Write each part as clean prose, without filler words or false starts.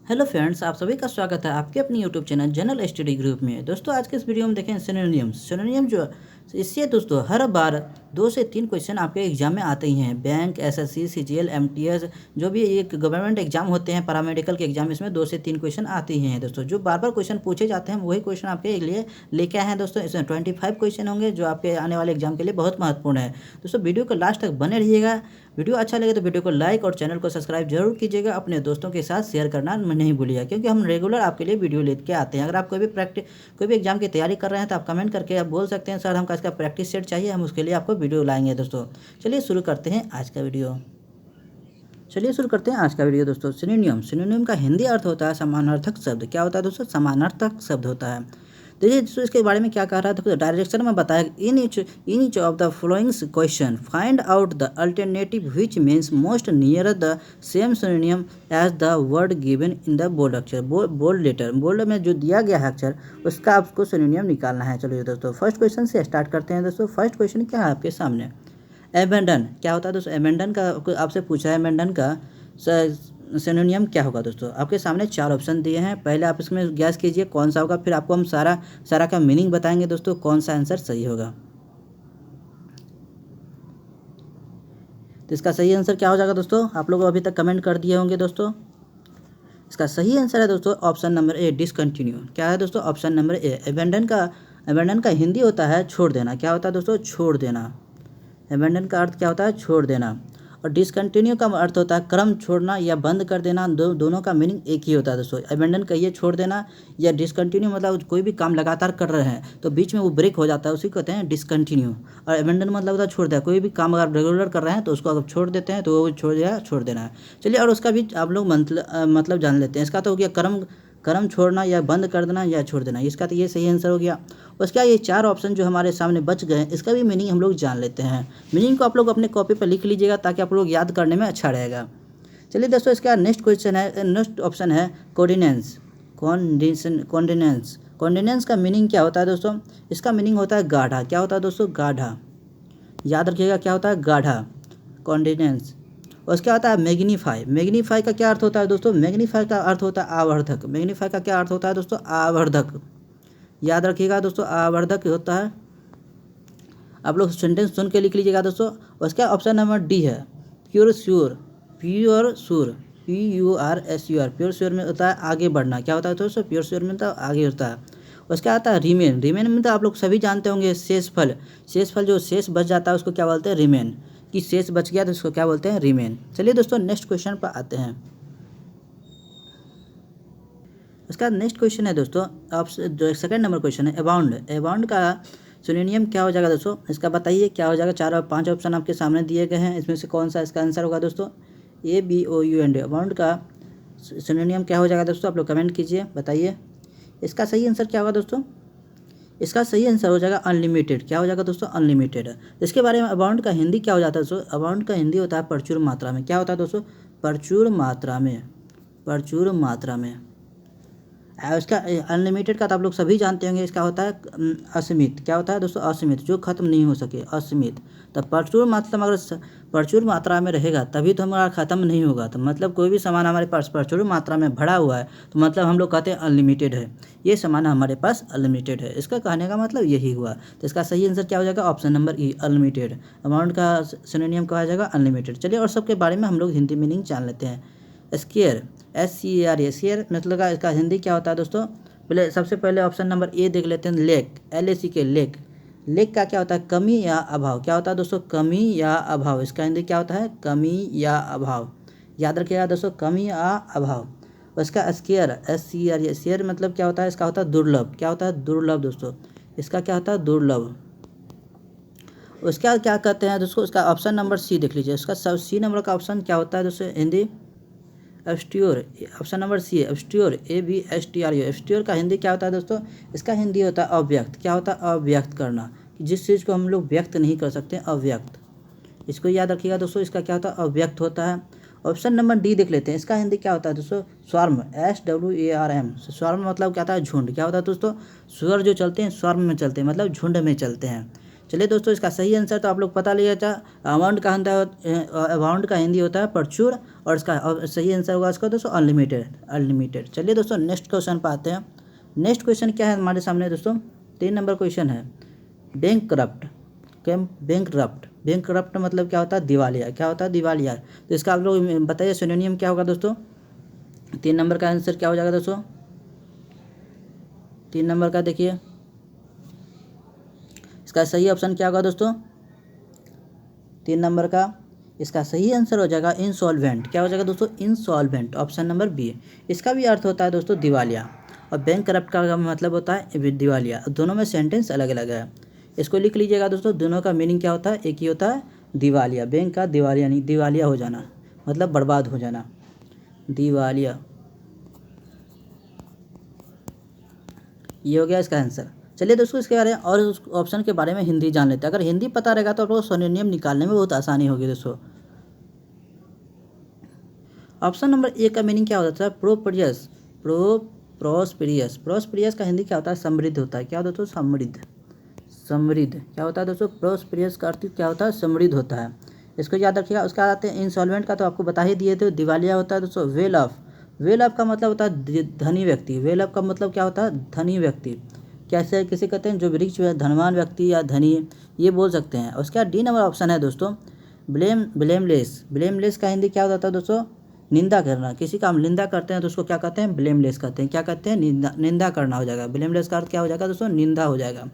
Hello friends, आप सभी का स्वागत है आपके अपनी YouTube channel general study group में। दोस्तों आज के इस वीडियो में देखें सिनोनियम जो इससे दोस्तों हर बार 2 से 3 क्वेश्चन आपके एग्जाम में आते ही हैं। बैंक, एसएससी, सीजीएल, एमटीएस जो भी एक गवर्नमेंट एग्जाम होते हैं, पैरामेडिकल के एग्जाम, इसमें 2 से 3 क्वेश्चन आते ही हैं। दोस्तों जो बार बार क्वेश्चन पूछे जाते हैं वही क्वेश्चन आपके लिए लेके आए हैं। दोस्तों इसमें 25 क्वेश्चन होंगे जो आपके आने वाले एग्जाम के लिए बहुत महत्वपूर्ण है। दोस्तों वीडियो को लास्ट तक बने रहिएगा। वीडियो अच्छा लगे तो वीडियो को लाइक और चैनल को सब्सक्राइब जरूर कीजिएगा। अपने दोस्तों के साथ शेयर करना नहीं भूलिएगा, क्योंकि हम रेगुलर आपके लिए वीडियो लेके आते हैं। अगर आप कोई भी एग्जाम की तैयारी कर रहे हैं तो आप कमेंट करके आप बोल सकते हैं सर हमको इसका प्रैक्टिस सेट चाहिए, हम उसके लिए आपको वीडियो लाएंगे। दोस्तों चलिए शुरू करते हैं आज का वीडियो। दोस्तों सिनोनियम का हिंदी अर्थ होता है समानार्थक शब्द। क्या होता है दोस्तों? समानार्थक शब्द होता है। देखिए दोस्तों इसके बारे में क्या कह रहा है, तो डायरेक्शन में बताया in each of the following question find out the alternative which means most near the same synonym as the word given in the bold अक्षर। बोल्ड लेटर, बोल्ड में जो दिया गया है अक्षर उसका आपको सिनोनियम निकालना है। चलिए दोस्तों फर्स्ट क्वेश्चन से स्टार्ट करते हैं। दोस्तों फर्स्ट क्वेश्चन क्या है आपके सामने? एबेंडन क्या होता है दोस्तों? एबेंडन का आपसे पूछा है, एबेंडन का सिनोनियम क्या होगा? दोस्तों आपके सामने 4 ऑप्शन दिए हैं, पहले आप इसमें गैस कीजिए कौन सा होगा, फिर आपको हम सारा का मीनिंग बताएंगे दोस्तों कौन सा आंसर सही होगा। तो इसका सही आंसर क्या हो जाएगा दोस्तों? आप लोग अभी तक कमेंट कर दिए होंगे। दोस्तों इसका सही आंसर है दोस्तों ऑप्शन नंबर ए, डिसकंटिन्यू। क्या है दोस्तों? ऑप्शन नंबर ए। एबेंडन का हिंदी होता है छोड़ देना। क्या होता है दोस्तों? छोड़ देना। एबेंडन का अर्थ क्या होता है? छोड़ देना। और डिसकंटिन्यू का अर्थ होता है क्रम छोड़ना या बंद कर देना। दोनों का मीनिंग एक ही होता है दोस्तों। एबेंडन कहिए छोड़ देना, या डिसकंटिन्यू मतलब कोई भी काम लगातार कर रहे हैं तो बीच में वो ब्रेक हो जाता है, उसी को कहते हैं डिसकंटिन्यू। और एबेंडन मतलब होता है छोड़ दिया, कोई भी काम अगर रेगुलर कर रहे हैं तो उसको अगर छोड़ देते हैं तो वो छोड़ देना है। चलिए और उसका भी आप लोग मतलब जान लेते हैं। इसका तो हो गया कर्म छोड़ना या बंद कर देना या छोड़ देना, इसका तो ये सही आंसर हो गया। उसका ये 4 ऑप्शन जो हमारे सामने बच गए इसका भी मीनिंग हम लोग जान लेते हैं। मीनिंग को आप लोग अपने कॉपी पर लिख लीजिएगा ताकि आप लोग याद करने में अच्छा रहेगा। चलिए दोस्तों इसका नेक्स्ट ऑप्शन है कोऑर्डिनेंस। कॉन्डिनेंस का मीनिंग क्या होता है दोस्तों? इसका मीनिंग होता है गाढ़ा। क्या होता है दोस्तों? गाढ़ा। याद रखिएगा क्या होता है? गाढ़ा, कॉन्डिनेंस। उसके आता है मैग्नीफाई का क्या अर्थ होता है दोस्तों? मैग्नीफाई का अर्थ होता है आवर्धक। मैग्नीफाई का क्या अर्थ होता है दोस्तों? आवर्धक। याद रखिएगा दोस्तों आवर्धक होता है। आप लोग सेंटेंस सुन के लिख लीजिएगा दोस्तों। उसका ऑप्शन नंबर डी है प्योर श्योर। प्योर श्योर में होता है आगे बढ़ना। क्या होता है दोस्तों? प्योर श्योर में तो आगे होता है। उसका आता है रिमेन में तो आप लोग सभी जानते होंगे शेष फल जो शेष बच जाता है उसको क्या बोलते हैं? रिमेन। कि शेष बच गया तो उसको क्या बोलते हैं? रिमेन। चलिए दोस्तों नेक्स्ट क्वेश्चन पर आते हैं। इसका नेक्स्ट क्वेश्चन है दोस्तों जो सेकंड नंबर क्वेश्चन है अबाउंड का सिनोनियम क्या हो जाएगा दोस्तों? इसका बताइए क्या हो जाएगा। 4 और 5 ऑप्शन आपके सामने दिए गए हैं, इसमें से कौन सा इसका आंसर होगा दोस्तों? ABOUND अबाउंड का सिनोनियम क्या हो जाएगा दोस्तों? आप लोग कमेंट कीजिए, बताइए इसका सही आंसर क्या होगा दोस्तों? इसका सही आंसर हो जाएगा अनलिमिटेड। क्या हो जाएगा दोस्तों? अनलिमिटेड। इसके बारे में अबाउंड का हिंदी क्या हो जाता है दोस्तों? अबाउंड का हिंदी होता है प्रचुर मात्रा में। क्या होता है दोस्तों? प्रचुर मात्रा में। उसका अनलिमिटेड का तो आप लोग सभी जानते होंगे, इसका होता है असीमित। क्या होता है दोस्तों? असीमित, जो खत्म नहीं हो सके, असीमित। तो प्रचुर मात्रा में रहेगा तभी तो हमारा ख़त्म नहीं होगा। तो मतलब कोई भी सामान हमारे पास प्रचुर मात्रा में भरा हुआ है तो मतलब हम लोग कहते हैं अनलिमिटेड है, ये सामान हमारे पास अनलिमिटेड है। इसका कहने का मतलब यही हुआ। तो इसका सही आंसर क्या हो जाएगा? ऑप्शन नंबर ई, अनलिमिटेड। अमाउंट का सिनोनियम कहा जाएगा अनलिमिटेड। चलिए और सबके बारे में हम लोग हिंदी मीनिंग जान लेते हैं। स्केयर, SCAR, स्केयर मतलब का इसका हिंदी क्या होता है दोस्तों? सबसे पहले ऑप्शन नंबर ए देख लेते हैं। लेक, LACK, लेक का क्या होता है? कमी या अभाव। क्या होता है दोस्तों? कमी या अभाव। इसका हिंदी क्या होता है? कमी या अभाव। याद रखिएगा दोस्तों, कमी या अभाव। उसका स्केयर, SCR, स्केयर मतलब क्या होता है? इसका होता है दुर्लभ। क्या होता है? दुर्लभ दोस्तों। इसका क्या होता है? दुर्लभ। उसका क्या कहते हैं दोस्तों? इसका ऑप्शन नंबर सी देख लीजिए। उसका सी नंबर का ऑप्शन क्या होता है दोस्तों? हिंदी एब्स्ट्योर। ऑप्शन नंबर सी है एब्स्ट्योर, ABSTRO। एब्स्ट्योर का हिंदी क्या होता है दोस्तों? इसका हिंदी होता है अव्यक्त। क्या होता है? अव्यक्त करना, जिस चीज़ को हम लोग व्यक्त नहीं कर सकते, अव्यक्त। इसको याद रखिएगा दोस्तों, इसका क्या होता है? अव्यक्त होता है। ऑप्शन नंबर डी देख लेते हैं। इसका हिंदी क्या होता है दोस्तों? Swarm, SWARM। स्वार्म मतलब क्या होता है? झुंड। क्या होता है दोस्तों? स्वर जो चलते हैं स्वार्म में चलते हैं, मतलब झुंड में चलते हैं। चलिए दोस्तों, इसका सही आंसर तो आप लोग पता लिया था। अमाउंट का हिंदी होता है परचूर, और इसका सही आंसर होगा इसका दोस्तों अनलिमिटेड। चलिए दोस्तों, नेक्स्ट क्वेश्चन पर आते हैं। नेक्स्ट क्वेश्चन क्या है हमारे सामने दोस्तों? 3 नंबर क्वेश्चन है, बैंक करप्ट मतलब क्या होता है? दिवालिया। क्या होता है? दिवालिया। तो इसका आप लोग बताइए सिनोनियम क्या होगा दोस्तों? 3 नंबर का आंसर क्या हो जाएगा दोस्तों? 3 नंबर का देखिए, इसका सही ऑप्शन क्या होगा दोस्तों? 3 नंबर का इसका सही आंसर हो जाएगा इंसॉल्वेंट। क्या हो जाएगा दोस्तों? Insolvent, option number B. इसका भी अर्थ होता है दोस्तों दिवालिया, और बैंक करप्ट का मतलब होता है दिवालिया। दोनों में सेंटेंस अलग अलग है, इसको लिख लीजिएगा दोस्तों। दोनों का मीनिंग क्या होता है? एक ही होता है दिवालिया। बैंक का दिवालिया नहीं, दिवालिया हो जाना मतलब बर्बाद हो जाना, दिवालिया। ये हो गया इसका आंसर। चलिए दोस्तों, इसके बारे में और उस ऑप्शन के बारे में हिंदी जान लेते हैं। अगर हिंदी पता रहेगा तो आप लोग सिनोनियम निकालने में बहुत आसानी होगी दोस्तों। ऑप्शन नंबर ए का मीनिंग क्या होता है? प्रोस्पेरियस का हिंदी क्या होता है? समृद्ध होता है। क्या होता है दोस्तों? समृद्ध। क्या होता है दोस्तों? प्रोस्पेरियस का अर्थ क्या होता है? समृद्ध होता है। इसको याद रखिएगा। उसके बाद आते हैं इंसॉल्वेंट का, तो आपको बता ही दिए थे, दिवालिया होता है दोस्तों। वेल ऑफ का मतलब होता है धनी व्यक्ति। वेल ऑफ का मतलब क्या होता है? धनी व्यक्ति। कैसे किसे कहते हैं? जो रिच धनवान व्यक्ति या धनी, ये बोल सकते हैं। उसके बाद डी नंबर ऑप्शन है दोस्तों ब्लेमलेस का हिंदी क्या होता है दोस्तों? निंदा करना। किसी का हम निंदा करते हैं तो उसको क्या कहते हैं? ब्लेमलेस कहते हैं। क्या कहते हैं? निंदा करना हो जाएगा। ब्लेमलेस का अर्थ क्या हो जाएगा दोस्तों? निंदा हो जाएगा,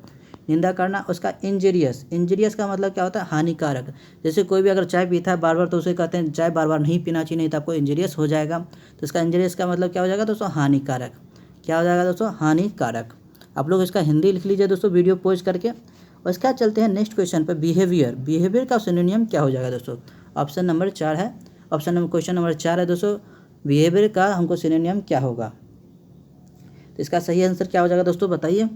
निंदा करना। उसका इंजीरियस का मतलब क्या होता है? हानिकारक। जैसे कोई भी अगर चाय पीता है बार बार, तो उसे कहते हैं चाय बार बार नहीं पीना चाहिए, नहीं तो आपको इंजीरियस हो जाएगा। तो इसका इंजीरियस का मतलब क्या हो जाएगा दोस्तों? हानिकारक। क्या हो जाएगा दोस्तों? हानिकारक। आप लोग इसका हिंदी लिख लीजिए दोस्तों वीडियो पॉज करके। और इसके बाद चलते हैं नेक्स्ट क्वेश्चन पर, बिहेवियर का सिनोनियम क्या हो जाएगा दोस्तों? ऑप्शन नंबर 4 है। क्वेश्चन नंबर 4 है दोस्तों, बिहेवियर का हमको सिनोनियम क्या होगा? तो इसका सही आंसर क्या हो जाएगा दोस्तों? बताइए।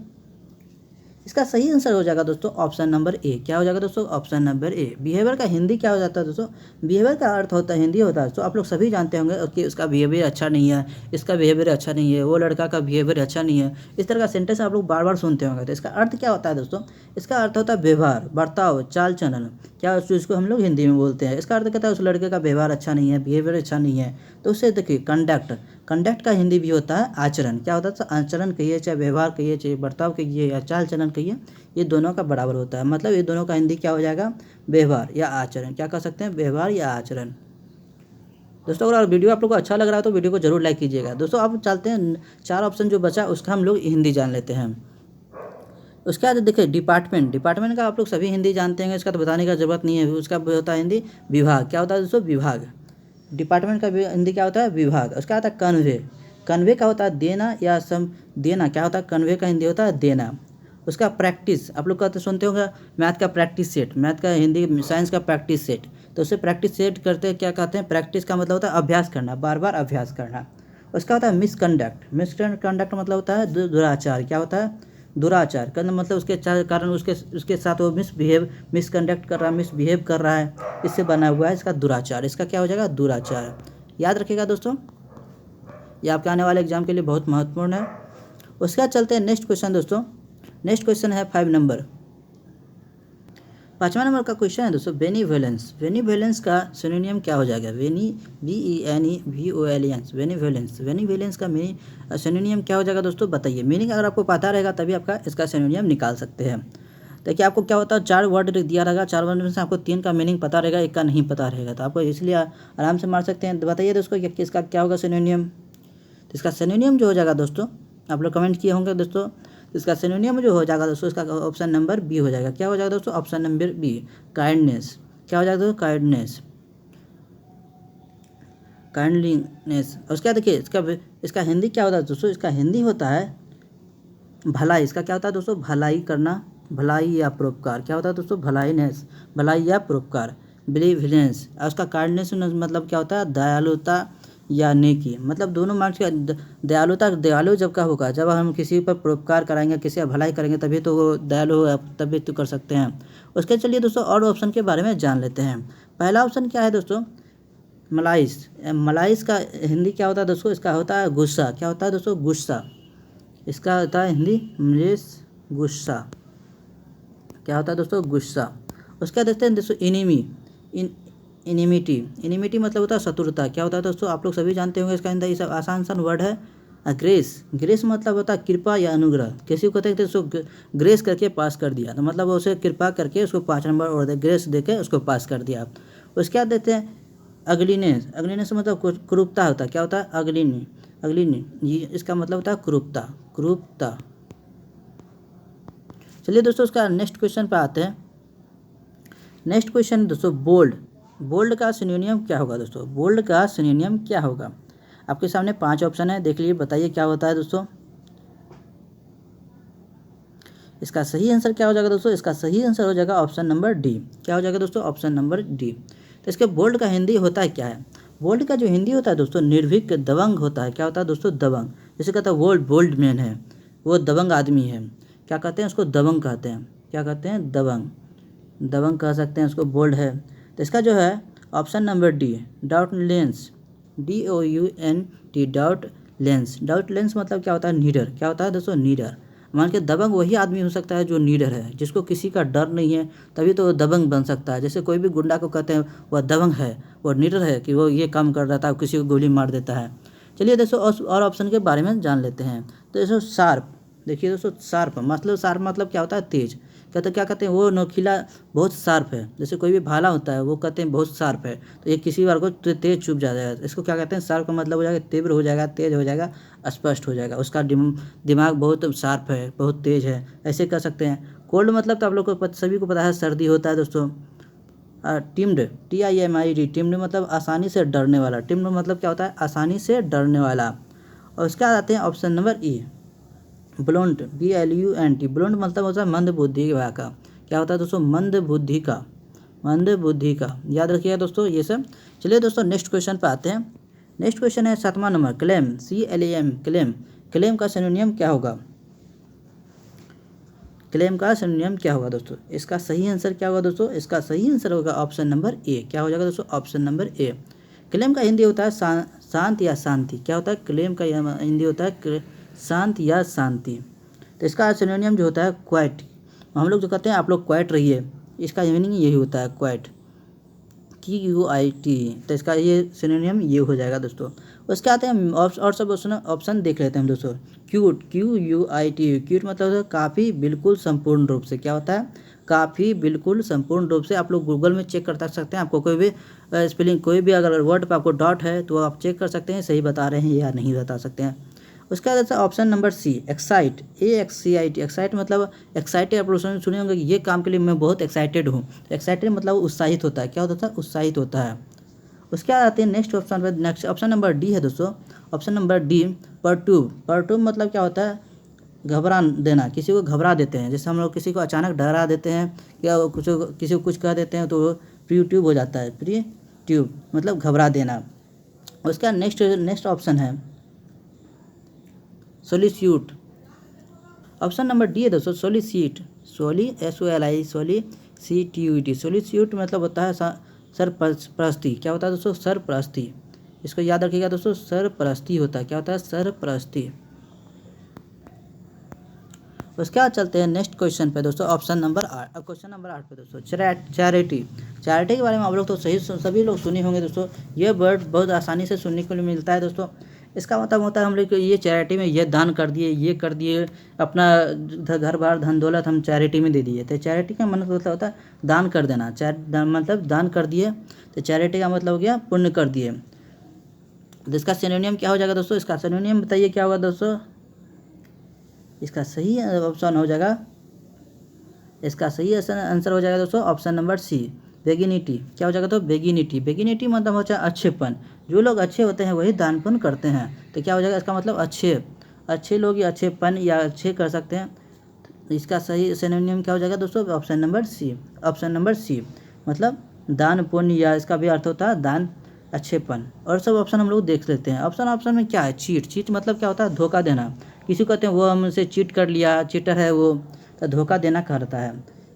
इसका सही आंसर हो जाएगा दोस्तों ऑप्शन नंबर ए। क्या हो जाएगा दोस्तों? ऑप्शन नंबर ए। बिहेवियर का हिंदी क्या हो जाता है दोस्तों? बिहेवियर का अर्थ होता है, हिंदी होता है तो आप लोग सभी जानते होंगे कि उसका बिहेवियर अच्छा नहीं है, इसका बिहेवियर अच्छा नहीं है, वो लड़का का बिहेवियर अच्छा नहीं है। इस तरह का सेंटेंस आप लोग बार बार सुनते होंगे। तो इसका अर्थ क्या होता है दोस्तों? इसका अर्थ होता है व्यवहार, बर्ताव, चाल चलन। क्या इसको हम लोग हिंदी में बोलते हैं। इसका अर्थ कहता है उस लड़के का व्यवहार अच्छा नहीं है, बिहेवियर अच्छा नहीं है। तो उससे देखिए कंडक्ट का हिंदी भी होता है आचरण। क्या होता है? आचरण कहिए, चाहे व्यवहार कहिए, चाहे बर्ताव कहिए, या चाल चलन कहिए, ये दोनों का बराबर होता है। मतलब ये दोनों का हिंदी क्या हो जाएगा? व्यवहार या आचरण। क्या कह सकते हैं? व्यवहार या आचरण। दोस्तों, अगर वीडियो आप लोग को अच्छा लग रहा है तो वीडियो को जरूर लाइक कीजिएगा। दोस्तों, अब चलते हैं 4 ऑप्शन जो बचा उसका हम लोग हिंदी जान लेते हैं। उसके बाद देखिए डिपार्टमेंट का आप लोग सभी हिंदी जानते हैं, इसका तो बताने का जरूरत नहीं है। उसका होता है हिंदी विभाग। क्या होता है दोस्तों? विभाग। डिपार्टमेंट का हिंदी क्या होता है? विभाग। उसका आता है कन्वे का होता है देना या देना। क्या होता है? कन्वे का हिंदी होता है देना। उसका प्रैक्टिस, आप लोग कहते सुनते होंगे मैथ का प्रैक्टिस सेट, मैथ का हिंदी साइंस का प्रैक्टिस सेट। तो उसे प्रैक्टिस सेट करते क्या कहते हैं? प्रैक्टिस का मतलब होता है अभ्यास करना, बार बार अभ्यास करना। उसका होता है मिसकंडक्ट मतलब होता है दुराचार। क्या होता है? दुराचार करना मतलब उसके कारण उसके साथ वो मिसकंडक्ट कर रहा है, मिसबिहेव कर रहा है, इससे बना हुआ है इसका दुराचार। इसका क्या हो जाएगा? दुराचार। याद रखिएगा दोस्तों, ये आपके आने वाले एग्जाम के लिए बहुत महत्वपूर्ण है। उसके बाद चलते हैं नेक्स्ट क्वेश्चन दोस्तों। नेक्स्ट क्वेश्चन है 5 नंबर। 5वां नंबर का क्वेश्चन है दोस्तों बेनीवोलेंस का सिनोनियम क्या हो जाएगा? बेनीवोलेंस का सिनोनियम क्या हो जाएगा दोस्तों? बताइए। मीनिंग अगर आपको पता रहेगा तभी आपका इसका सिनोनियम निकाल सकते हैं। देखिए, आपको क्या होता है, 4 वर्ड दिया रहेगा, 4 वर्ड में से आपको 3 का मीनिंग पता रहेगा, 1 का नहीं पता रहेगा। तो आपको इसलिए आराम से मार सकते हैं। तो बताइए दोस्तों कि इसका क्या होगा सिनोनियम? तो इसका सिनोनियम जो हो जाएगा दोस्तों, आप लोग कमेंट किए होंगे दोस्तों, इसका सिनोनियम जो हो जाएगा दोस्तों, इसका ऑप्शन नंबर बी हो जाएगा। क्या हो जाएगा दोस्तों? Option number B, kindness. क्या हो जाएगा दोस्तों? काइंडलीनेस। उसका देखिए इसका हिंदी क्या होता है दोस्तों? इसका हिंदी होता है भलाई। इसका क्या होता है दोस्तों? भलाई करना, भलाई या परोपकार। क्या होता है दोस्तों? भलाई या परोपकार। बिलीवनेस। और उसका काइंडनेस मतलब क्या होता है? दयालुता या नेकी। मतलब दोनों मार्क्स का दयालु जब का होगा, जब हम किसी पर परोपकार कराएंगे, किसी का भलाई करेंगे, तभी तो वो दयालु तभी तो कर सकते हैं। उसके चलिए दोस्तों और ऑप्शन के बारे में जान लेते हैं। पहला ऑप्शन क्या है दोस्तों? मलाइस का हिंदी क्या होता है दोस्तों? इसका होता है गुस्सा। क्या होता है दोस्तों? गुस्सा। इसका होता है हिंदी मलेस, गुस्सा। क्या होता है दोस्तों, गुस्सा। उसके बाद देखते हैं दोस्तों इनिमिटी। इनिमिटी मतलब होता है शत्रुता। क्या होता है दोस्तों, आप लोग सभी जानते होंगे, इसका अंदर ये सब आसान वर्ड है। ग्रेस। ग्रेस मतलब होता है कृपा या अनुग्रह। किसी को कहते हैं उसको ग्रेस करके पास कर दिया, तो मतलब उसे कृपा करके उसको 5 नंबर और ग्रेस देके उसको पास कर दिया। उसके बाद देते हैं अगलीनेस। अगलीनेस मतलब क्रूरता होता है। क्या होता है, अगलीनी ये इसका मतलब होता है क्रूरता। चलिए दोस्तों उसका नेक्स्ट क्वेश्चन पे आते हैं। नेक्स्ट क्वेश्चन दोस्तों बोल्ड का सिनोनियम क्या होगा दोस्तों, बोल्ड का सिनोनियम क्या होगा। आपके सामने 5 ऑप्शन है, देख लीजिए, बताइए क्या होता है दोस्तों। इसका सही आंसर क्या हो जाएगा दोस्तों, इसका सही आंसर हो जाएगा ऑप्शन नंबर डी। क्या हो जाएगा दोस्तों, ऑप्शन नंबर डी। तो इसके बोल्ड का हिंदी होता है क्या है, बोल्ड का जो हिंदी होता है दोस्तों निर्भीक दबंग होता है। क्या होता है दोस्तों, दबंग। जैसे कहता है बोल्ड मैन है, वो दबंग आदमी है, क्या कहते हैं उसको, दबंग कहते हैं। क्या कहते हैं, दबंग कह सकते हैं उसको, बोल्ड है। तो इसका जो है ऑप्शन नंबर डी, डाउटलेंस, DOUNT, डाउटलेंस मतलब क्या होता है, नीडर। क्या होता है दोस्तों, नीडर। मान के दबंग वही आदमी हो सकता है जो नीडर है, जिसको किसी का डर नहीं है, तभी तो वो दबंग बन सकता है। जैसे कोई भी गुंडा को कहते हैं वह दबंग है, वो नीडर है कि वो ये काम कर रहा था, किसी को गोली मार देता है। चलिए दोस्तों और ऑप्शन के बारे में जान लेते हैं। तो दोस्तों शार्प, देखिए दोस्तों शार्प मतलब क्या होता है, तेज। क्या कहते हैं, वो नोकीला बहुत शार्प है। जैसे कोई भी भाला होता है, वो कहते हैं बहुत शार्प है, तो ये किसी बार को तेज चुभ जाएगा। इसको क्या कहते हैं, शार्प का मतलब हो जाएगा तीव्र हो जाएगा, तेज हो जाएगा, स्पष्ट हो जाएगा। उसका दिमाग बहुत शार्प है, बहुत तेज है, ऐसे कह सकते हैं। कोल्ड मतलब तो आप लोग को सभी को पता है, सर्दी होता है दोस्तों। टिम्ड, TIMID, टिम्ड मतलब आसानी से डरने वाला। टिम्ड मतलब क्या होता है, आसानी से डरने वाला। और उसके बाद आते हैं ऑप्शन नंबर ई, ब्लॉन्ट, BLUNT। ब्लॉन्ट मतलब होता है मंद बुद्धि का। क्या होता है दोस्तों, मंद बुद्धि का। याद रखिएगा दोस्तों ये सब। चलिए दोस्तों नेक्स्ट क्वेश्चन पे आते हैं। नेक्स्ट क्वेश्चन है 7वां नंबर, क्लेम, CLAM, क्लेम का सिनोनियम क्या होगा। क्लेम का सिनोनियम क्या होगा दोस्तों, इसका सही आंसर क्या होगा दोस्तों, इसका सही आंसर होगा ऑप्शन नंबर ए। क्या हो जाएगा दोस्तों, ऑप्शन नंबर ए। क्लेम का हिंदी होता है शांत या शांति। क्या होता है, क्लेम का हिंदी होता है शांत या शांति। तो इसका सिनोनियम जो होता है क्वाइट। हम लोग जो कहते हैं आप लोग क्वाइट रहिए, इसका मीनिंग यही होता है, क्वाइट, QUIT। तो इसका ये सिनोनियम ये हो जाएगा दोस्तों। उसके आते हैं और सब ऑप्शन देख लेते हैं हम दोस्तों। क्यूट, QUIT, क्यूट मतलब होता है काफ़ी, बिल्कुल, संपूर्ण रूप से। क्या होता है, काफ़ी, बिल्कुल, संपूर्ण रूप से। आप लोग गूगल में चेक कर सकते हैं, आपको कोई भी स्पेलिंग, कोई भी अगर वर्ड पर आपको डॉट है तो आप चेक कर सकते हैं सही बता रहे हैं या नहीं बता सकते हैं। उसके बाद option number C, excite, AXCIT। Excite मतलब एक्साइटेड, आप लोग सुने होंगे कि ये काम के लिए मैं बहुत एक्साइटेड हूँ। एक्साइटेड मतलब उत्साहित होता है। क्या होता है, उत्साहित होता है। उसके बाद आते हैं नेक्स्ट ऑप्शन पर। नेक्स्ट ऑप्शन नंबर डी है दोस्तों, ऑप्शन नंबर डी, परटूब मतलब क्या होता है, घबरा देना, किसी को घबरा देते हैं। जैसे हम लोग किसी को अचानक डरा देते हैं या किसी को कुछ कह देते हैं तो वो प्रीट्यूब हो जाता है। प्रीट्यूब मतलब घबरा देना। उसका नेक्स्ट ऑप्शन है सोलिट्यूड। ऑप्शन नंबर डी है दोस्तों, सोलिट्यूड, SOLICITUD। सोलिट्यूड मतलब होता है सरपरस्ती। क्या होता है दोस्तों, सरपरस्ती। इसको याद रखिएगा दोस्तों, सरपरस्ती होता है। क्या होता है, सरपरस्ती। उसके बाद चलते हैं नेक्स्ट क्वेश्चन पे दोस्तों, ऑप्शन नंबर 8। क्वेश्चन नंबर 8 पे दोस्तों, चैरिटी के बारे में आप लोग तो सभी लोग सुने होंगे दोस्तों। ये वर्ड बहुत आसानी से सुनने को मिलता है दोस्तों। इसका मतलब होता है हम लोग ये चैरिटी में ये दान कर दिए, ये कर दिए, अपना घर बार धन दौलत हम चैरिटी में दे दिए। तो चैरिटी का मतलब होता है दान कर देना। मतलब दान कर दिए, तो चैरिटी का मतलब हो गया पुण्य कर दिए। तो इसका सिनोनियम क्या हो जाएगा दोस्तों, इसका सिनोनियम बताइए क्या होगा दोस्तों। इसका सही ऑप्शन हो जाएगा, इसका सही आंसर हो जाएगा दोस्तों ऑप्शन नंबर सी, बेगिनिटी। क्या हो जाएगा तो बेगिनिटी मतलब होता है अच्छेपन। जो लोग अच्छे होते हैं वही दान पुण्य करते हैं। तो क्या हो जाएगा, इसका मतलब अच्छे लोग या अच्छेपन या अच्छे कर सकते हैं। तो इसका सही सिनोनियम क्या हो जाएगा दोस्तों, ऑप्शन नंबर सी मतलब दान पुण्य, या इसका भी अर्थ होता है दान, अच्छेपन। और सब ऑप्शन हम लोग देख लेते हैं। ऑप्शन में क्या है, चीट मतलब क्या होता है, धोखा देना। किसी को कहते हैं वो हमसे चीट कर लिया, चीटर है वो, तो धोखा देना कहता है।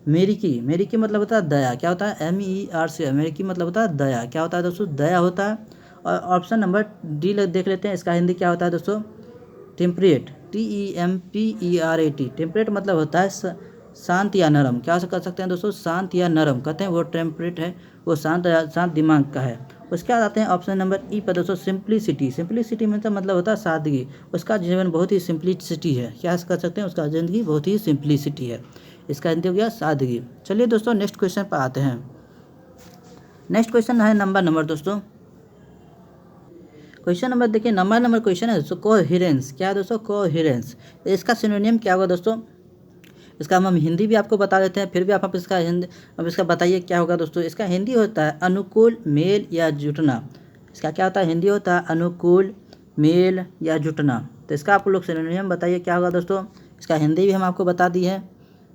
मेरी की मतलब होता है दया। क्या होता है, MER से, मेरी की मतलब होता है दया। क्या होता है दोस्तों, दया होता है। और ऑप्शन नंबर डी देख लेते हैं, इसका हिंदी क्या होता है दोस्तों, टेम्परेट, TEMPERAT। टेम्परेट मतलब होता है शांत या नरम, क्या कर सकते हैं दोस्तों, शांत या नरम, कहते हैं वो टेम्परेट है, वो शांत दिमाग का है। उसके बाद आते हैं ऑप्शन नंबर ई पर दोस्तों, सिंप्लिसिटी। सिंप्लिसिटी मतलब होता है सादगी, उसका जीवन बहुत ही सिंप्लिसिटी है, क्या कर सकते हैं, उसका ज़िंदगी बहुत ही सिंप्लिसिटी है, इसका हिंदी हो गया सादगी। चलिए दोस्तों नेक्स्ट क्वेश्चन पर आते हैं। नेक्स्ट क्वेश्चन है नंबर दोस्तों, क्वेश्चन नंबर देखिए, नंबर क्वेश्चन है दोस्तों, कोहेरेंस। क्या है दोस्तों, कोहेरेंस। इसका सिनोनियम क्या होगा दोस्तों, इसका हम हिंदी भी आपको बता देते हैं, फिर भी आप इसका हिंदी, अब इसका बताइए क्या होगा दोस्तों। इसका हिंदी होता है अनुकूल, मेल या जुटना। इसका क्या होता है, हिंदी होता है अनुकूल, मेल या जुटना। तो इसका आप लोग सिनोनियम बताइए क्या होगा दोस्तों। इसका हिंदी भी हम आपको बता दिए हैं,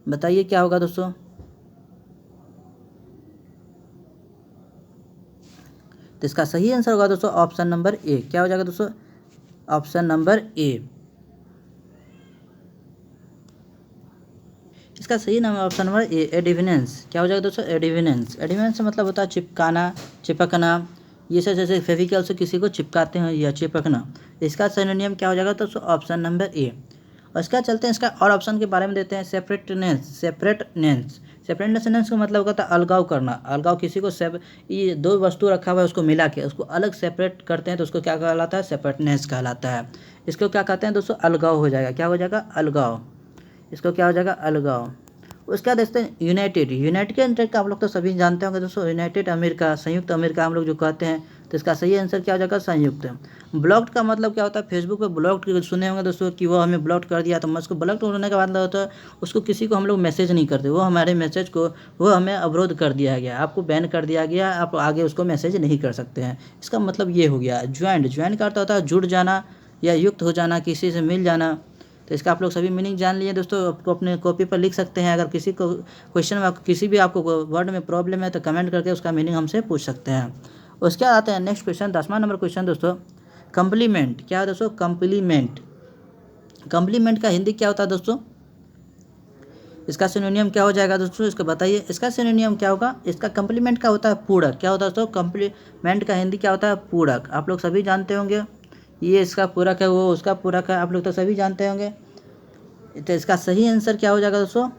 बताइए क्या होगा दोस्तों। तो इसका सही आंसर होगा दोस्तों ऑप्शन नंबर ए। क्या हो जाएगा दोस्तों, ऑप्शन नंबर ए। इसका सही नाम है ऑप्शन नंबर ए, एडिविनेंस। क्या हो जाएगा दोस्तों, एडिविनेंस। एडिविनेंस मतलब होता है चिपकाना, चिपकना, ये सब जैसे फेविकल से किसी को चिपकाते हैं या चिपकना। इसका सिनोनियम क्या हो जाएगा दोस्तों, ऑप्शन नंबर ए। और इसका चलते हैं, इसका और ऑप्शन के बारे में देते हैं। सेपरेटनेस। सेपरेटनेस का मतलब होता है अलगाव करना। अलगाव किसी को ये दो वस्तु रखा हुआ है उसको मिला के उसको अलग सेपरेट करते हैं तो उसको क्या कहलाता है, सेपरेटनेस कहलाता है। इसको क्या कहते हैं दोस्तों, अलगाव हो जाएगा। क्या हो जाएगा, अलगाव। इसको क्या हो जाएगा, अलगाव। उसके बाद देखते हैं यूनाइटेड। यूनाइटेड का आप लोग तो सभी जानते होंगे दोस्तों, यूनाइटेड अमेरिका, संयुक्त अमेरिका हम लोग जो कहते हैं। तो इसका सही आंसर क्या हो जाएगा, संयुक्त। ब्लॉक्ड का मतलब क्या होता है, फेसबुक पे ब्लॉक्ड सुने होंगे दोस्तों कि वो हमें ब्लॉक कर दिया। तो उसको ब्लॉक होने का मतलब होता है उसको किसी को हम लोग मैसेज नहीं करते, वो हमारे मैसेज को वो हमें अवरोध कर दिया गया, आपको बैन कर दिया गया, आप आगे उसको मैसेज नहीं कर सकते हैं। इसका मतलब ये हो गया। ज्वाइंट का अर्थ होता है जुड़ जाना या युक्त हो जाना, किसी से मिल जाना। तो इसका आप लोग सभी मीनिंग जान लिए दोस्तों, आपको अपने कॉपी पर लिख सकते हैं। अगर किसी को क्वेश्चन में किसी भी आपको वर्ड में प्रॉब्लम है तो कमेंट करके उसका मीनिंग हमसे पूछ सकते हैं। उसके बाद आते हैं नेक्स्ट क्वेश्चन, 10वां नंबर क्वेश्चन दोस्तों, कम्प्लीमेंट। क्या है दोस्तों, कम्प्लीमेंट। कम्प्लीमेंट का हिंदी क्या होता है दोस्तों, इसका सिनोनियम क्या हो जाएगा दोस्तों, इसको बताइए। इसका सिनोनियम क्या होगा, इसका कम्प्लीमेंट का होता है पूरक। क्या होता है दोस्तों, कम्प्लीमेंट का हिंदी क्या होता है, पूरक। आप लोग सभी जानते होंगे, ये इसका पूरक है, वो उसका पूरक है, आप लोग तो सभी जानते होंगे। तो इसका सही आंसर क्या हो जाएगा दोस्तों,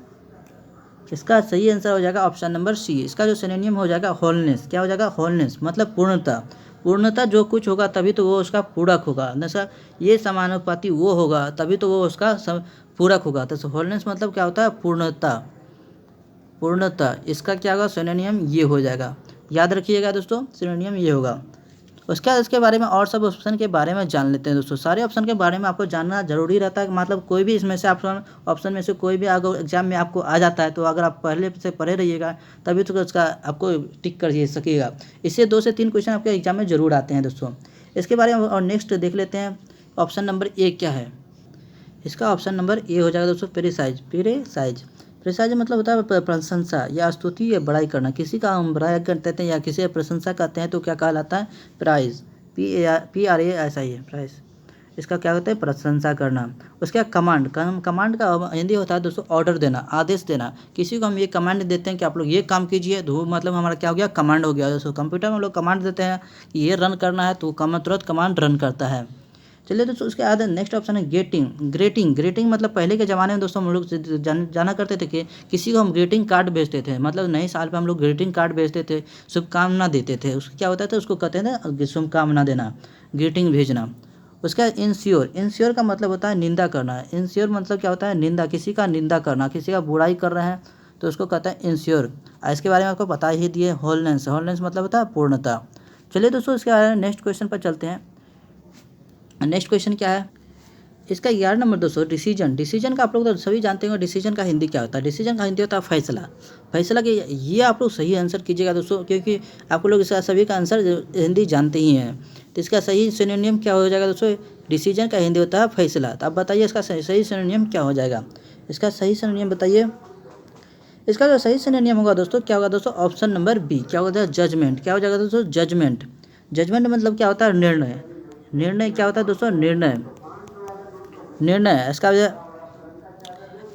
इसका सही आंसर हो जाएगा ऑप्शन नंबर सी। इसका जो सिनोनियम हो जाएगा होलनेस। क्या हो जाएगा, होलनेस मतलब पूर्णता। पूर्णता जो कुछ होगा तभी तो वो उसका पूरक होगा, जैसा ये समानुपाती वो होगा तभी तो वो उसका पूरक होगा। तो होलनेस मतलब क्या होता है, पूर्णता। पूर्णता, इसका क्या होगा सिनोनियम, ये हो जाएगा। याद रखिएगा दोस्तों, सिनोनियम ये होगा। उसके बाद इसके बारे में और सब ऑप्शन के बारे में जान लेते हैं दोस्तों। सारे ऑप्शन के बारे में आपको जानना जरूरी रहता है, मतलब कोई भी इसमें से ऑप्शन में से कोई भी अगर एग्जाम में आपको आ जाता है तो अगर आप पहले से पढ़े रहिएगा तभी तो उसका आपको टिक कर सकेगा। इससे 2 से 3 क्वेश्चन आपके एग्जाम में जरूर आते हैं दोस्तों। इसके बारे में और नेक्स्ट देख लेते हैं, ऑप्शन नंबर ए क्या है। इसका ऑप्शन नंबर ए हो जाएगा दोस्तों, प्रिसाइज। प्रिसाइज मतलब होता है प्रशंसा या स्तुति या बड़ाई करना। किसी का हम बड़ाई करते हैं या किसी प्रशंसा करते हैं तो क्या कहलाता है, प्राइज। PRAIS है प्राइज। इसका क्या होता है, प्रशंसा करना। उसके बाद कमांड का हिंदी होता है दोस्तों, ऑर्डर देना, आदेश देना। किसी को हम ये कमांड देते हैं कि आप लोग ये काम कीजिए, तो मतलब हमारा क्या हो गया, कमांड हो गया। दोस्तों कंप्यूटर में हम लोग कमांड देते हैं कि ये रन करना है तो तुरंत कमांड रन करता है। चलिए दोस्तों उसके बाद नेक्स्ट ऑप्शन है ग्रीटिंग मतलब पहले के ज़माने में दोस्तों हम लोग जाना करते थे कि किसी को हम ग्रीटिंग कार्ड भेजते थे, मतलब नए साल पे हम लोग ग्रीटिंग कार्ड भेजते थे, शुभकामना देते थे। उसको क्या होता था, उसको कहते थे शुभकामना देना, ग्रीटिंग भेजना। उसका इंश्योर का मतलब होता है निंदा करना। इंश्योर मतलब क्या होता है, निंदा, किसी का निंदा करना, किसी का बुराई कर रहे हैं तो उसको कहता है इंश्योर। इसके बारे में आपको बता ही दिए। होलनेस मतलब होता है पूर्णता। चलिए दोस्तों इसके बारे में नेक्स्ट क्वेश्चन पर चलते हैं। नेक्स्ट क्वेश्चन क्या है, इसका 11 नंबर दोस्तों, डिसीजन का आप लोग तो सभी जानते होंगे। डिसीजन का हिंदी क्या होता है, डिसीजन का हिंदी होता है फैसला के। ये आप लोग सही आंसर कीजिएगा दोस्तों, क्योंकि आप लोग इसका सभी का आंसर हिंदी जानते ही हैं। तो इसका सही सिनोनियम क्या हो जाएगा दोस्तों, डिसीजन का हिंदी होता है फैसला। तो आप बताइए इसका सही सिनोनियम क्या हो जाएगा, इसका सही सिनोनियम बताइए। इसका जो सही सिनोनियम होगा दोस्तों क्या होगा दोस्तों, ऑप्शन नंबर बी। क्या होता है, जजमेंट। क्या हो जाएगा दोस्तों, जजमेंट मतलब क्या होता है, निर्णय क्या होता है दोस्तों, निर्णय।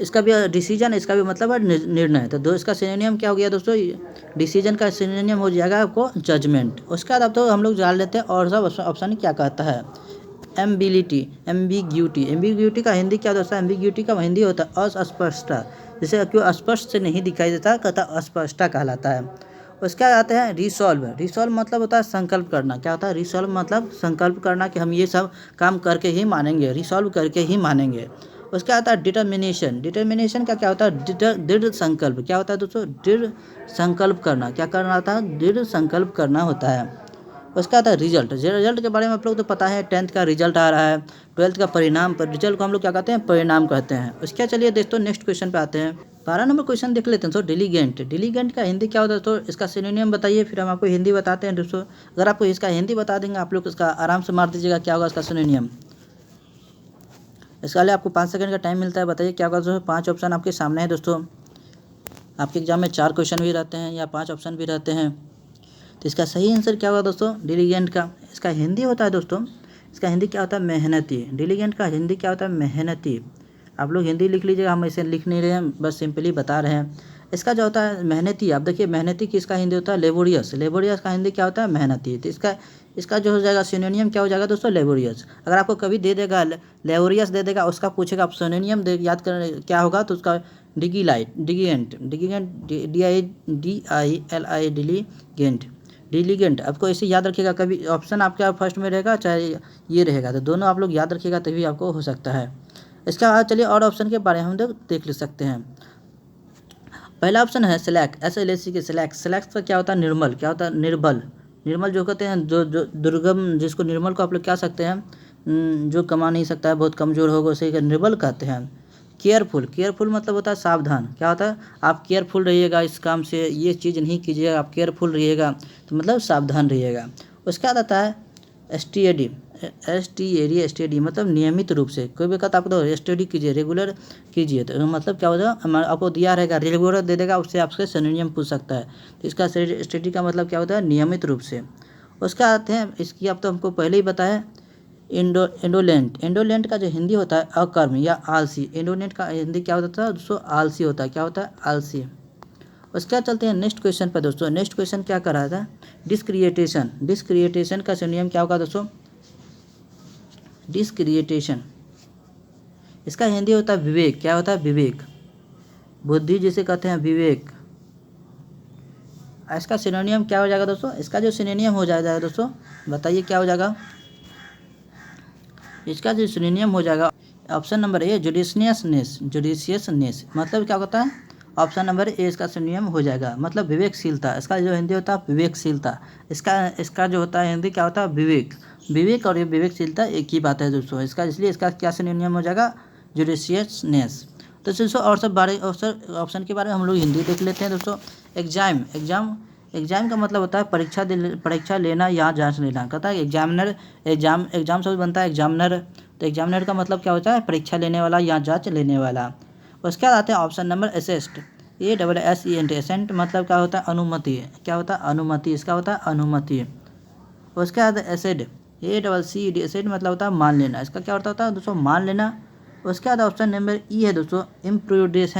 इसका भी डिसीजन, इसका भी मतलब है निर्णय। तो इसका सिनोनियम क्या हो गया दोस्तों, डिसीजन का सिनोनियम हो जाएगा आपको जजमेंट। उसके बाद अब तो हम लोग जान लेते हैं और सब ऑप्शन क्या कहता है। एम्बिग्यूटी का हिंदी क्या दोस्तों, एम्बिग्यूटी का हिंदी होता है अस्पष्टता। जिसे क्यों स्पष्ट से नहीं दिखाई देता कहता अस्पष्टता कहलाता है। उसके बाद आते हैं रिसॉल्व। रिसॉल्व मतलब होता है संकल्प करना। क्या होता है रिसॉल्व मतलब संकल्प करना कि हम ये सब काम करके ही मानेंगे, रिसॉल्व करके ही मानेंगे। उसका आता है डिटर्मिनेशन। डिटर्मिनेशन का क्या होता है दृढ़ संकल्प। क्या होता है दोस्तों दृढ़ संकल्प करना। क्या करना होता है दृढ़ संकल्प करना होता है। उसका आता है रिजल्ट। रिजल्ट के बारे में आप लोग तो पता है 10th का रिजल्ट आ रहा है, 12th का परिणाम, पर रिजल्ट को हम लोग क्या कहते हैं परिणाम कहते हैं। उसके चलिए दोस्तों नेक्स्ट क्वेश्चन पे आते हैं। 12 नंबर क्वेश्चन देख लेते हैं दोस्तों डिलीगेंट। डिलीगेंट का हिंदी क्या होता है दोस्तों, इसका सिनोनियम बताइए, फिर हम आपको हिंदी बताते हैं दोस्तों। अगर आपको इसका हिंदी बता देंगे आप लोग इसका आराम से मार दीजिएगा क्या होगा इसका सिनोनियम। इसके लिए आपको 5 सेकंड का टाइम मिलता है, बताइए क्या होगा दोस्तों। 5 ऑप्शन आपके सामने है दोस्तों। आपके एग्जाम में 4 क्वेश्चन भी रहते हैं या 5 ऑप्शन भी रहते हैं। तो इसका सही आंसर क्या होगा दोस्तों डिलीगेंट का। इसका हिंदी होता है दोस्तों, इसका हिंदी क्या होता है मेहनती। डिलीगेंट का हिंदी क्या होता है मेहनती। आप लोग हिंदी लिख लीजिएगा, हम इसे लिख नहीं रहे हैं, बस सिंपली बता रहे हैं। इसका जो होता है मेहनती, आप देखिए मेहनती किसका हिंदी होता है लेबोरियस। लेबोरियस का हिंदी क्या होता है मेहनती। तो इसका जो हो जाएगा सिनोनियम क्या हो जाएगा दोस्तों लेबोरियस। अगर आपको कभी दे देगा लेबोरियस दे देगा, उसका पूछेगा आप सिनोनियम याद कर क्या होगा, तो उसका डिगीलाइट डिगीगेंट डिगीगेंट DILI डिलीगेंट डिलीगेंट आपको ऐसे याद रखिएगा। कभी ऑप्शन आपका फर्स्ट में रहेगा चाहे ये रहेगा, तो दोनों आप लोग याद रखिएगा तभी आपको हो सकता है। इसका बाद चलिए और ऑप्शन के बारे में हम लोग देख ले सकते हैं। पहला ऑप्शन है SLAC SLAC के SLAC। SLAC का क्या होता है निर्मल। क्या होता है निर्बल। निर्मल जो कहते हैं जो दुर्गम, जिसको निर्मल को आप लोग क्या सकते हैं जो कमा नहीं सकता है, बहुत कमज़ोर होगा, उसे निर्बल कहते हैं। केयरफुल। केयरफुल मतलब होता है सावधान। क्या होता है आप केयरफुल रहिएगा इस काम से, ये चीज़ नहीं कीजिएगा, आप केयरफुल रहिएगा तो मतलब सावधान रहिएगा। उसके बाद आता है स्टडी। स्टडी मतलब नियमित रूप से। कोई भी कहता है आपको स्टडी कीजिए रेगुलर कीजिए, तो मतलब क्या होगा आपको दिया रहेगा रेगुलर दे देगा, उससे आपसे सिनोनियम पूछ सकता है। तो इसका स्टडी का मतलब क्या होता है नियमित रूप से। उसके आते हैं इसकी अब तो हमको पहले ही बताया इंडोलेंट। इंडोलेंट का जो हिंदी होता है अकर्म या आलसी। इंडोलेंट का हिंदी क्या होता है दोस्तों आलसी होता है। क्या होता है आलसी। उसके बाद चलते हैं नेक्स्ट क्वेश्चन पर दोस्तों। नेक्स्ट क्वेश्चन क्या कर रहा था डिस्क्रिएटेशन। डिस्क्रिएटेशन का सिनोनियम क्या होगा दोस्तों डिस्क्रिएटेशन। इसका हिंदी होता है विवेक। क्या होता है विवेक, बुद्धि जिसे कहते हैं विवेक। इसका सिनोनियम क्या हो जाएगा दोस्तों, इसका जो सिनोनियम हो जाएगा दोस्तों बताइए क्या हो जाएगा। इसका जो सिनोनियम हो जाएगा ऑप्शन नंबर ए जुडिशियसनेस। जुडिशियसनेस मतलब क्या होता है ऑप्शन नंबर ए इसका सिनोनियम हो जाएगा मतलब विवेकशीलता। इसका जो हिंदी होता है विवेकशीलता। इसका जो होता है हिंदी क्या होता है विवेक। विवेक और ये विवेकशीलता एक ही बात है दोस्तों। इसका इसलिए इसका क्या सिनोनियम हो जाएगा जुडिशियसनेस। तो दोस्तों और सब बारे ऑप्शन के बारे में हम लोग हिंदी देख लेते हैं दोस्तों। एग्जाम का मतलब होता है परीक्षा लेना या जांच लेना। कहता है एग्जामिनर। एग्जाम शब्द बनता है एग्जामिनर। तो एग्जामिनर का मतलब क्या होता है परीक्षा लेने वाला या जांच लेने वाला। उसके बाद आते हैं option number assent. ASSENT assent मतलब क्या होता है अनुमति। क्या होता है अनुमति। इसका होता है अनुमति। उसके बाद एसेड। ACCED एसेड मतलब होता है मान लेना। इसका क्या होता है दोस्तों मान लेना। उसके बाद ऑप्शन नंबर ई है दोस्तों इम्प्रूडेंस।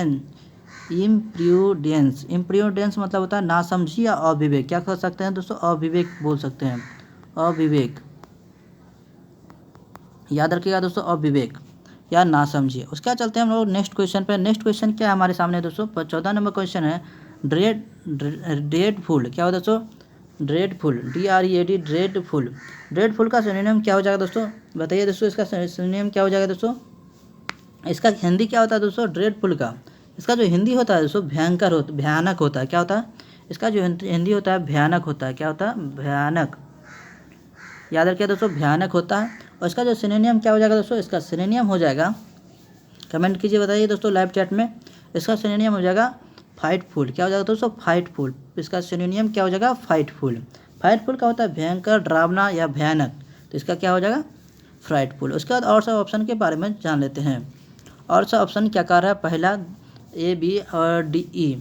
इम्प्रूडेंस मतलब होता है नासमझी या अविवेक। क्या कर सकते हैं दोस्तों अविवेक बोल सकते हैं। अविवेक याद रखिएगा दोस्तों अविवेक या नासमझी। उसके बाद चलते हैं हम लोग नेक्स्ट क्वेश्चन पे। नेक्स्ट क्वेश्चन क्या है हमारे सामने दोस्तों 14 नंबर क्वेश्चन है ड्रेडफुल। क्या हो दोस्तों ड्रेडफुल DREAD ड्रेडफुल। ड्रेडफुल का सिनोनियम क्या हो जाएगा दोस्तों बताइए दोस्तों। इसका सिनोनियम क्या हो जाएगा दोस्तों। इसका हिंदी क्या होता है दोस्तों ड्रेडफुल का। इसका जो हिंदी होता है दोस्तों भयानक होता है। क्या होता है इसका जो हिंदी होता है भयानक होता है। क्या होता है भयानक। याद रखिए दोस्तों भयानक होता है। और इसका जो सिनोनियम क्या हो जाएगा दोस्तों इसका सिनोनियम हो जाएगा कमेंट कीजिए बताइए दोस्तों लाइव चैट में। इसका सिनोनियम हो जाएगा फाइटफुल। क्या हो जाएगा दोस्तों फाइटफुल। इसका सिनोनियम क्या हो जाएगा फाइटफुल। फाइटफुल का होता है भयंकर डरावना या भयानक। तो इसका क्या हो जाएगा फ्राइटफुल। उसके बाद और सब ऑप्शन के बारे में जान लेते हैं। और सब ऑप्शन क्या कर रहा है पहला A B और D E।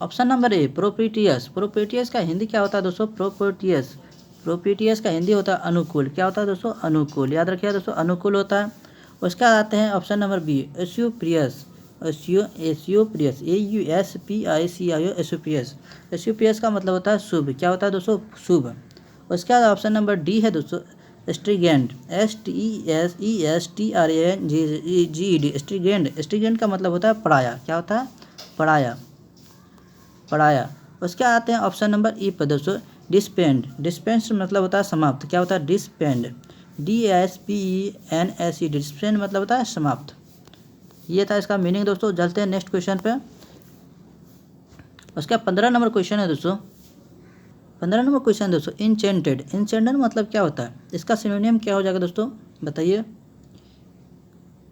Option number A propitious. Propitious का हिंदी क्या होता है दोस्तों प्रोपिटियस। प्रोपिटियस का हिंदी होता है अनुकूल। क्या होता है दोस्तों अनुकूल। याद रखिएगा दोस्तों अनुकूल होता है। उसके बाद आते हैं ऑप्शन नंबर बी एस्यूप्रियस। एस्यूप्रियस एस्यूपियस। एस्यूपियस का मतलब होता है शुभ। क्या होता है दोस्तों शुभ। उसके बाद ऑप्शन नंबर डी है दोस्तों स्ट्रीगेंड, STESESTRANGED, स्ट्रीगेंड। स्ट्रीगेंड का मतलब होता है पढ़ाया। क्या होता है? पढ़ाया, पढ़ाया। उसके आते हैं ऑप्शन नंबर ई पर दोस्तों, डिस्पेंड। डिस्पेंस मतलब होता है समाप्त। क्या होता है? डिस्पेंड, DSPENSED, डिस्पेंड मतलब होता है समाप्त। ये था इसका मीनिंग दोस्तों। चलते हैं नेक्स्ट क्वेश्चन पे। उसका 15 नंबर क्वेश्चन है दोस्तों। 15 नंबर क्वेश्चन दोस्तों, इंचेंटेड। इंचेंटेड मतलब क्या होता है? इसका सिनोनियम क्या हो जाएगा दोस्तों, बताइए।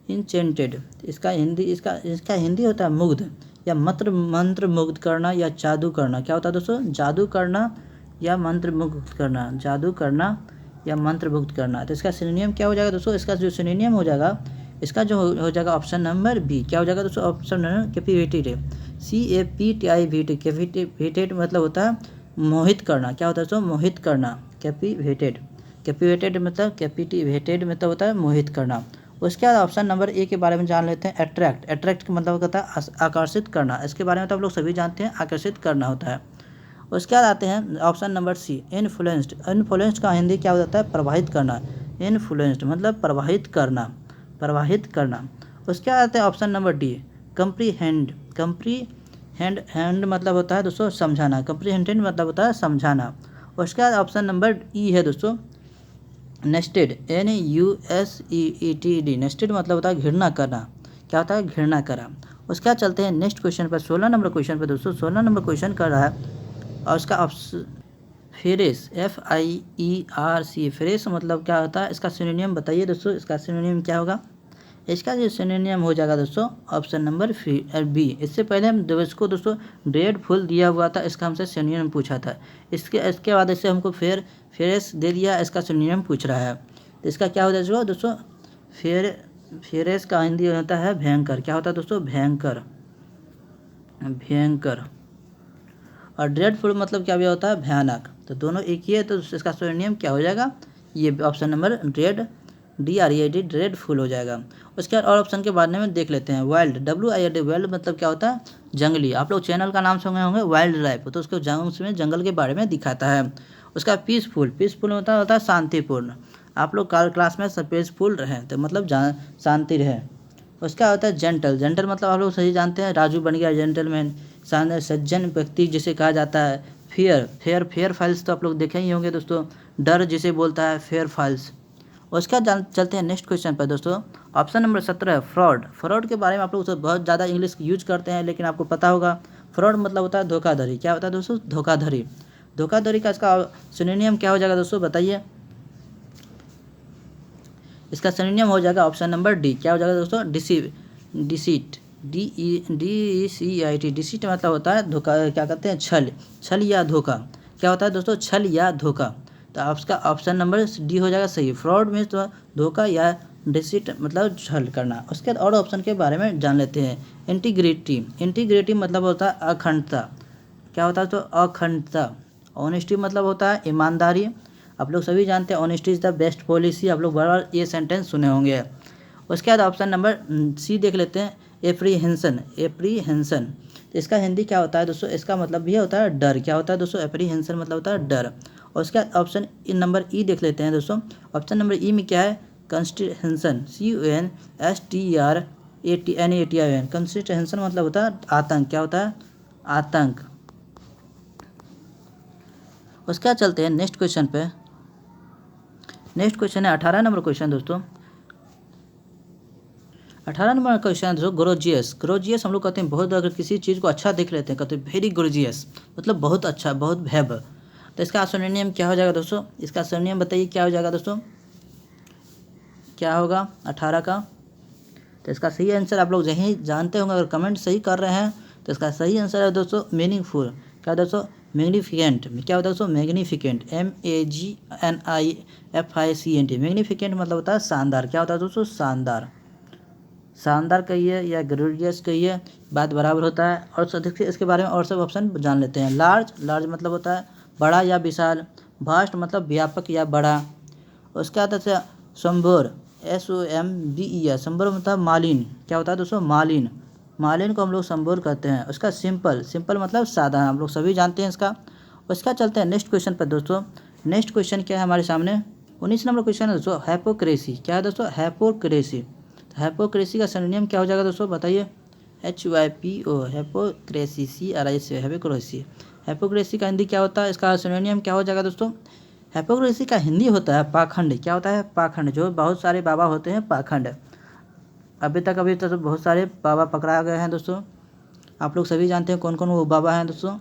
इंचेंटेड इसका हिंदी होता है मुग्ध या मंत्र मुग्ध करना या जादू करना। क्या होता है दोस्तों? जादू करना या मंत्र मुग्ध करना, जादू करना या मंत्र मुग्ध करना। तो इसका सिनोनियम क्या हो जाएगा दोस्तों? इसका जो सिनोनियम हो जाएगा, इसका जो हो जाएगा ऑप्शन नंबर बी। क्या हो जाएगा दोस्तों? Option number captivated, CAPTIVT। Captivated मतलब होता है मोहित करना। क्या होता है दोस्तों? मोहित करना, कैपिटिवेटेड। कैपिटिवेटेड मतलब कैपिटिवेटेड मतलब होता है मोहित करना। उसके बाद ऑप्शन नंबर ए के बारे में जान लेते हैं, अट्रैक्ट। अट्रैक्ट का मतलब होता है आकर्षित करना। इसके बारे में तो आप लोग सभी जानते हैं, आकर्षित करना होता है। उसके बाद आते हैं option number C, influenced. Influenced का हिंदी क्या होता है? प्रभावित करना। इन्फ्लुएंस्ड मतलब प्रभावित करना, प्रभावित करना। उसके बाद आते हैं option number D, comprehend. Comprehend मतलब होता है दोस्तों समझाना। कंप्रीहेंडेड मतलब होता है समझाना। उसके बाद ऑप्शन नंबर ई है दोस्तों, नेस्टेड, NUSEETD। नेस्टेड मतलब होता है घृणा करना। क्या होता है? घृणा करना। उसके बाद चलते हैं नेक्स्ट क्वेश्चन पर, 16 नंबर क्वेश्चन पर दोस्तों। 16 नंबर क्वेश्चन कर रहा है और उसका फेरेस, FIERC। फेरेस मतलब क्या होता है? इसका सिनोनियम बताइए दोस्तों। इसका सिनोनियम क्या होगा? इसका जो सिनोनियम हो जाएगा दोस्तों ऑप्शन नंबर बी। इससे पहले हम इसको दोस्तों ग्रेटफुल दिया हुआ था, इसका हमसे सिनोनियम पूछा था। इसके बाद इससे हमको फेरेस दे दिया, इसका सिनोनियम पूछ रहा है। तो इसका क्या हो जाएगा दोस्तों? फेरेस का हिंदी होता है भयंकर। क्या होता है दोस्तों? भयंकर, भयंकर। और ड्रेडफुल मतलब क्या भी होता है? भयानक। तो दोनों एक ही है, तो इसका सिनोनियम क्या हो जाएगा? ये ऑप्शन नंबर DREAD, ड्रेडफुल हो जाएगा। उसके बाद और ऑप्शन के बारे में देख लेते हैं। वाइल्ड, WILD, वाइल्ड मतलब क्या होता है? जंगली। आप लोग चैनल का नाम सुने होंगे वाइल्ड लाइफ, तो उसको उसमें जंगल के बारे में दिखाता है। उसका पीसफुल, पीसफुल होता है शांतिपूर्ण। आप लोग क्लास में पीसफुल रहें तो मतलब शांति रहे। उसका होता है जेंटल। जेंटल मतलब आप लोग सही जानते हैं, राजू बन गया जेंटलमैन, सज्जन व्यक्ति जिसे कहा जाता है। फेयर फाइल्स तो आप लोग देखे ही होंगे दोस्तों, डर जिसे बोलता है फेयर फाइल्स। उसका चलते हैं नेक्स्ट क्वेश्चन पर दोस्तों। ऑप्शन नंबर 17 है फ्रॉड। फ्रॉड के बारे में आप लोग बहुत ज़्यादा इंग्लिश यूज करते हैं, लेकिन आपको पता होगा फ्रॉड मतलब होता है धोखाधड़ी। क्या होता है दोस्तों? धोखाधड़ी। धोखाधड़ी का इसका सिनोनियम क्या हो जाएगा दोस्तों, बताइए। इसका सिनोनियम हो जाएगा ऑप्शन नंबर डी। क्या हो जाएगा दोस्तों? Deceit, DECIT। डिसीट मतलब होता है धोखा, क्या कहते हैं? छल या धोखा। क्या होता है दोस्तों? छल या धोखा। तो आपका ऑप्शन नंबर डी हो जाएगा सही। फ्रॉड में तो धोखा या डिसीट मतलब छल करना। उसके बाद और ऑप्शन के बारे में जान लेते हैं। इंटीग्रिटी। इंटीग्रिटी मतलब होता है अखंडता। क्या होता है तो? अखंडता। ऑनेस्टी मतलब होता है ईमानदारी। आप लोग सभी जानते हैं honesty is the best policy. आप लोग बार ये सेंटेंस सुने होंगे। उसके बाद ऑप्शन नंबर सी देख लेते हैं, एप्रीहेंशन। एप्रीहेंशन तो इसका हिंदी क्या होता है दोस्तों? इसका मतलब भी होता है डर। क्या होता है दोस्तों? एप्रीहेंशन मतलब होता है डर। और उसके बाद ऑप्शन नंबर ई देख लेते हैं दोस्तों। ऑप्शन नंबर ई में क्या है? कंस्टिटेंशन, CONSTRATION। कंस्टिटेंशन मतलब होता है आतंक। क्या होता है? आतंक। उसके बाद चलते हैं नेक्स्ट क्वेश्चन पे। नेक्स्ट क्वेश्चन है 18 नंबर क्वेश्चन दोस्तों। 18 नंबर क्वेश्चन है दोस्तों, ग्रोजियस। ग्रोजियस हम लोग कहते हैं बहुत, अगर किसी चीज़ को अच्छा देख लेते हैं कहते हैं वेरी ग्रोजियस, मतलब बहुत अच्छा, बहुत भव्य। तो इसका सिनोनियम क्या हो जाएगा दोस्तों? इसका सिनोनियम बताइए क्या हो जाएगा दोस्तों? क्या होगा 18 का? तो इसका सही आंसर आप लोग यही जानते होंगे, अगर कमेंट सही कर रहे हैं तो इसका सही आंसर है दोस्तों मीनिंगफुल। क्या दोस्तों? मैग्निफिकेंट। क्या होता है दोस्तों? Magnificent, MAGNIFICENT। मैग्निफिकेंट मतलब होता है शानदार। क्या होता है दोस्तों? शानदार। शानदार कहिए या ग्लोरियस कहिए, बात बराबर होता है। और देखिए इसके बारे में और सब ऑप्शन जान लेते हैं। लार्ज, लार्ज मतलब होता है बड़ा या विशाल। वास्ट मतलब व्यापक या बड़ा। उसके बाद से संभोर, SOMBER, संभोर मतलब मालिन। क्या होता है दोस्तों? मालिन। मालिन को हम लोग संभोर कहते हैं। उसका सिंपल, सिंपल मतलब सादा, हम लोग सभी जानते हैं इसका। उसका चलते हैं नेक्स्ट क्वेश्चन पर दोस्तों। नेक्स्ट क्वेश्चन क्या है हमारे सामने? 19 नंबर क्वेश्चन है दोस्तों हाइपोक्रेसी। क्या है दोस्तों? हाइपोक्रेसी। हाइपोक्रेसी का सिनोनिम क्या हो जाएगा दोस्तों? बताइए। HYPO hypocrisy, CRI hypocrisy. Hypocrisy का हिंदी क्या होता है? इसका सिनोनिम क्या हो जाएगा दोस्तों? हाइपोक्रेसी का हिंदी होता है पाखंड। क्या होता है? पाखंड। जो बहुत सारे बाबा होते हैं पाखंड। अभी तक बहुत सारे बाबा पकड़ा गए हैं दोस्तों। आप लोग सभी जानते हैं कौन कौन वो बाबा हैं दोस्तों।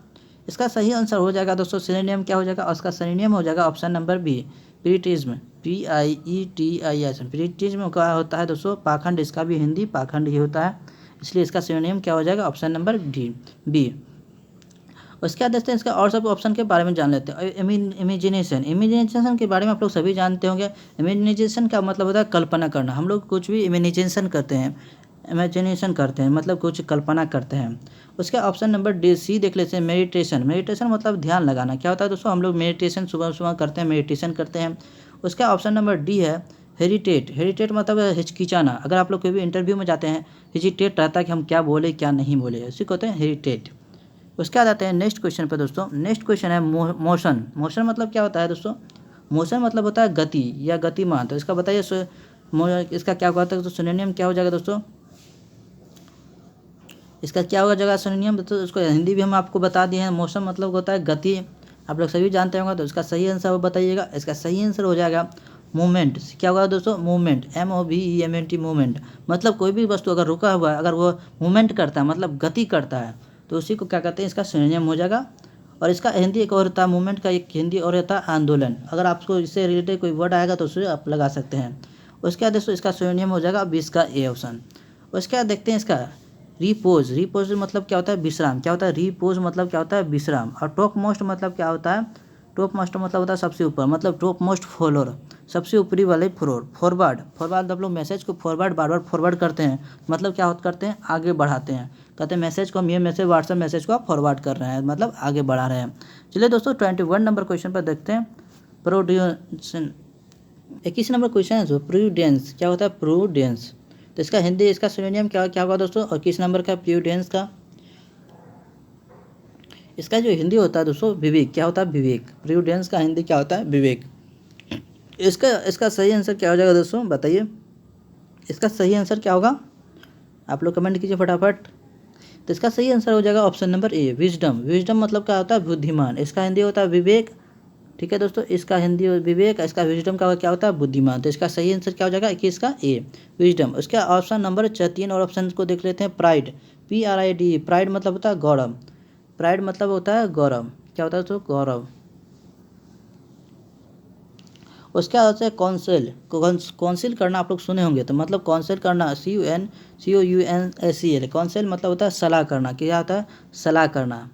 इसका सही आंसर हो जाएगा दोस्तों, सिनोनिम क्या हो जाएगा? उसका सिनोनिम हो जाएगा ऑप्शन नंबर बी, प्रीटिज्म। PIETIS। प्रीटिज्म का होता है दोस्तों पाखंड। इसका भी हिंदी पाखंड ही होता है, इसलिए इसका सिनोनिम क्या हो जाएगा? Option number B. उसके बाद देखते हैं इसका और सब ऑप्शन के बारे में जान लेते हैं। इमेजिनेशन। इमेजिनेशन के बारे में आप लोग सभी जानते होंगे। इमेजिनेशन का मतलब होता है कल्पना करना। हम लोग कुछ भी इमेजिनेशन करते हैं, इमेजिनेशन करते हैं मतलब कुछ कल्पना करते हैं। उसके ऑप्शन नंबर डी सी देख लेते हैं, मेडिटेशन। मेडिटेशन मतलब ध्यान लगाना। क्या होता है दोस्तों? हम लोग मेडिटेशन सुबह सुबह करते हैं, मेडिटेशन करते हैं। उसका ऑप्शन नंबर डी है हेरिटेट। हेरिटेट मतलब हिचकिचाना। अगर आप लोग कोई भी इंटरव्यू में जाते हैं, हेजिटेट रहता है कि हम क्या बोले क्या नहीं बोले, उसी को कहते हैं हेरिटेट। उसके बाद आते हैं नेक्स्ट क्वेश्चन पर दोस्तों। नेक्स्ट क्वेश्चन है मोशन। मोशन मतलब क्या होता है दोस्तों? मोशन मतलब होता है गति या गतिमान। तो इसका बताइए इसका क्या होता है? तो सिनोनिम क्या हो जाएगा दोस्तों? इसका क्या होगा जगह सिनोनिम? तो इसको हिंदी भी हम आपको बता दिए हैं। मोशन मतलब होता है गति, आप लोग सभी जानते होंगे। तो इसका सही आंसर बताइएगा। इसका सही आंसर हो जाएगा मूवमेंट। क्या होगा दोस्तों? मूवमेंट। MOVEMENT movement. मतलब कोई भी वस्तु अगर रुका हुआ है, अगर वो मूवमेंट करता है मतलब गति करता है, तो उसी को क्या कहते हैं? इसका सिनोनिम हो जाएगा। और इसका हिंदी एक और होता है मूवमेंट का, एक हिंदी और होता है आंदोलन। अगर आपको इससे रिलेटेड कोई वर्ड आएगा तो उसे आप लगा सकते हैं। उसके बाद दोस्तों इसका सिनोनिम हो जाएगा 20 का ए ऑप्शन। उसके बाद देखते हैं इसका रिपोज। रिपोज मतलब क्या होता है? विश्राम। क्या होता है? रिपोज मतलब क्या होता है? विश्राम। और टॉप मोस्ट मतलब क्या होता है? टॉप मोस्ट मतलब होता है सबसे ऊपर, मतलब टॉप मोस्ट फ्लोर, सबसे ऊपरी वाले फ्लोर। फॉरवर्ड। फॉरवर्ड आप लोग मैसेज को फॉरवर्ड बार बार फॉरवर्ड करते हैं, मतलब क्या करते हैं? आगे बढ़ाते हैं। कहते हैं मैसेज को हम ये मैसेज व्हाट्सएप मैसेज को आप फॉरवर्ड कर रहे हैं, मतलब आगे बढ़ा रहे हैं। चलिए दोस्तों 21 नंबर क्वेश्चन पर देखते हैं। प्रोड्यूशन। 21 नंबर क्वेश्चन है जो प्रूडेंस। क्या होता है? प्रूडेंस। तो इसका हिंदी, इसका सिनोनिम क्या क्या होगा दोस्तों? और किस नंबर का? प्रूडेंस का इसका जो हिंदी होता है दोस्तों विवेक। क्या होता है? विवेक। प्रूडेंस का हिंदी क्या होता है? विवेक। इसका सही आंसर क्या हो जाएगा दोस्तों? बताइए। इसका सही आंसर क्या होगा? आप लोग कमेंट कीजिए फटाफट। तो इसका सही आंसर हो जाएगा ऑप्शन नंबर ए, विजडम। विजडम मतलब क्या होता है? बुद्धिमान। इसका हिंदी होता है विवेक। ठीक है दोस्तों, इसका हिंदी विवेक, इसका विजडम का क्या होता है? बुद्धिमान। तो इसका सही आंसर क्या हो जाएगा? इसका ए, विजडम। उसका ऑप्शन नंबर 3 और ऑप्शन को देख लेते हैं। प्राइड। PRID। प्राइड मतलब होता है गौरव। प्राइड मतलब होता है गौरव। क्या होता है दोस्तों? गौरव। उसके बाद से कौंसिल। कौंसिल करना आप लोग सुने होंगे, तो मतलब कौंसिल करना COUNCIL। कौंसिल मतलब होता है सलाह करना। क्या होता है? सलाह करना।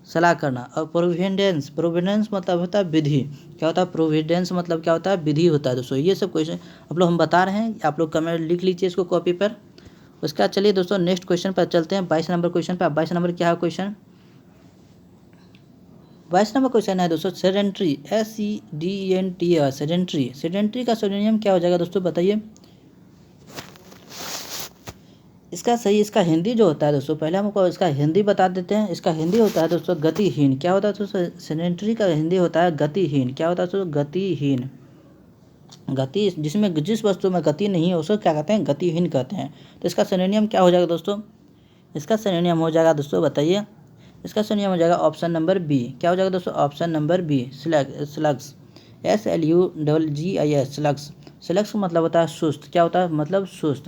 सलाह करना। और प्रोविडेंस। प्रोविडेंस मतलब होता है विधि। क्या होता है? प्रोविडेंस मतलब क्या होता है? विधि होता है दोस्तों। ये सब क्वेश्चन आप लोग हम बता रहे हैं, आप लोग कमेंट लिख लीजिए इसको कॉपी पर। उसका चलिए दोस्तों नेक्स्ट क्वेश्चन पर चलते हैं। 22 नंबर क्वेश्चन पर। 22 नंबर क्या है क्वेश्चन? 22 नंबर क्वेश्चन है दोस्तों सेडेंट्री। SEDENTRY। सेडेंट्री। सेडेंट्री का सिनोनिम क्या हो जाएगा दोस्तों? बताइए। इसका हिंदी जो होता है दोस्तों, पहले हमको इसका हिंदी बता देते हैं। इसका हिंदी होता है दोस्तों गतिहीन। क्या होता है दोस्तों? सेडेंट्री का हिंदी होता है गतिहीन। क्या होता है दोस्तों? गतिहीन। गति जिसमें जिस वस्तु में गति नहीं है उसको क्या कहते हैं? गतिहीन कहते हैं। तो इसका सिनोनिम क्या हो जाएगा दोस्तों? इसका सिनोनिम हो जाएगा दोस्तों, बताइए। इसका सिनोनिम हो जाएगा ऑप्शन नंबर बी। क्या हो जाएगा दोस्तों? Option number B, sluggish. SLUGGIS sluggish. Sluggish मतलब होता है सुस्त। क्या होता है? मतलब सुस्त।